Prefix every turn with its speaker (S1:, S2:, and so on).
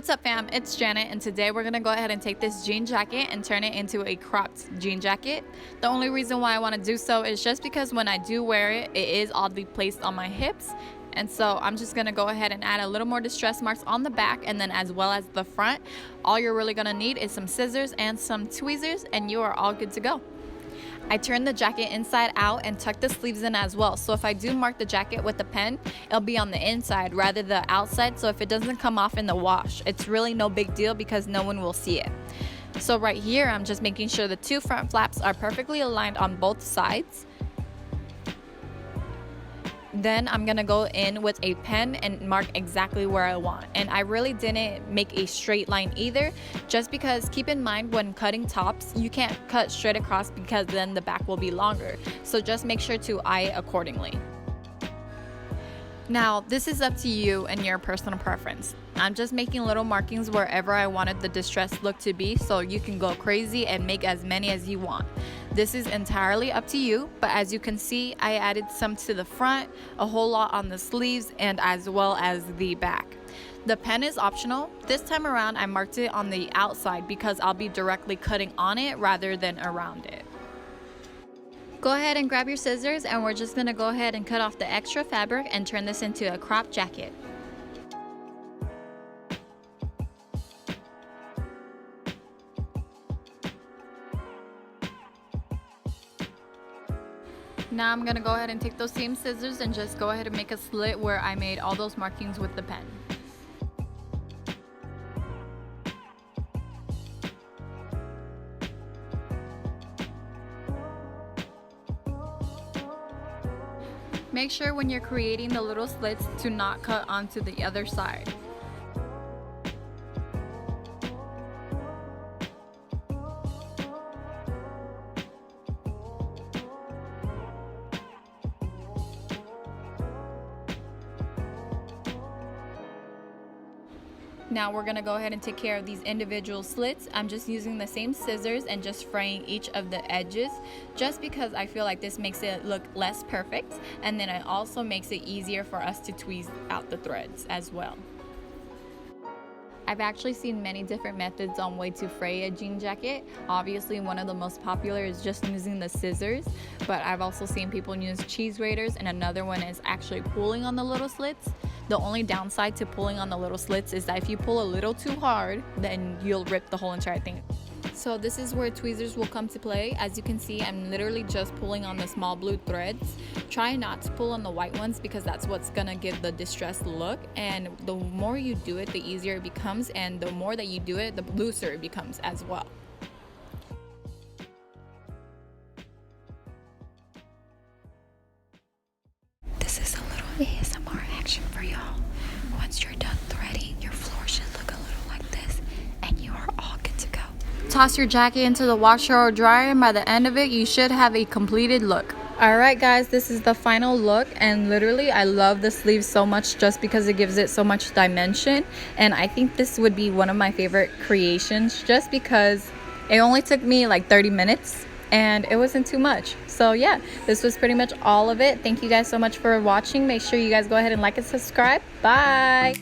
S1: What's up fam, it's Janet, and today we're gonna go ahead and take this jean jacket and turn it into a cropped jean jacket. The only reason why I want to do so is just because when I do wear it, it is oddly placed on my hips, and so I'm just gonna go ahead and add a little more distress marks on the back and then as well as the front. All you're really gonna need is some scissors and some tweezers and you are all good to go. I turned the jacket inside out and tucked the sleeves in as well, so if I do mark the jacket with a pen, it'll be on the inside rather than the outside, so if it doesn't come off in the wash, it's really no big deal because no one will see it. So right here, I'm just making sure the two front flaps are perfectly aligned on both sides. Then I'm gonna go in with a pen and mark exactly where I want. And I really didn't make a straight line either, just because keep in mind when cutting tops, you can't cut straight across because then the back will be longer. So just make sure to eye it accordingly. Now, this is up to you and your personal preference. I'm just making little markings wherever I wanted the distressed look to be, so you can go crazy and make as many as you want. This is entirely up to you, but as you can see, I added some to the front, a whole lot on the sleeves, and as well as the back. The pen is optional. This time around, I marked it on the outside because I'll be directly cutting on it rather than around it. Go ahead and grab your scissors, and we're just gonna go ahead and cut off the extra fabric and turn this into a crop jacket. Now I'm gonna go ahead and take those same scissors and just go ahead and make a slit where I made all those markings with the pen. Make sure when you're creating the little slits to not cut onto the other side. Now we're gonna go ahead and take care of these individual slits. I'm just using the same scissors and just fraying each of the edges, just because I feel like this makes it look less perfect, and then it also makes it easier for us to tweeze out the threads as well. I've actually seen many different methods on way to fray a jean jacket. Obviously one of the most popular is just using the scissors, but I've also seen people use cheese graters, and another one is actually pulling on the little slits. The only downside to pulling on the little slits is that if you pull a little too hard, then you'll rip the whole entire thing. So this is where tweezers will come to play. As you can see, I'm literally just pulling on the small blue threads. Try not to pull on the white ones because that's what's gonna give the distressed look, and the more you do it, the easier it becomes, and the more that you do it, the looser it becomes as well.
S2: This is a little ASMR action for y'all. Once you're done threading, your floor should look a little like this, and you are all good to go.
S1: Toss your jacket into the washer or dryer, and by the end of it, you should have a completed look. Alright guys, this is the final look, and literally I love the sleeves so much just because it gives it so much dimension, and I think this would be one of my favorite creations just because it only took me like 30 minutes and it wasn't too much. So yeah, this was pretty much all of it. Thank you guys so much for watching. Make sure you guys go ahead and like and subscribe. Bye!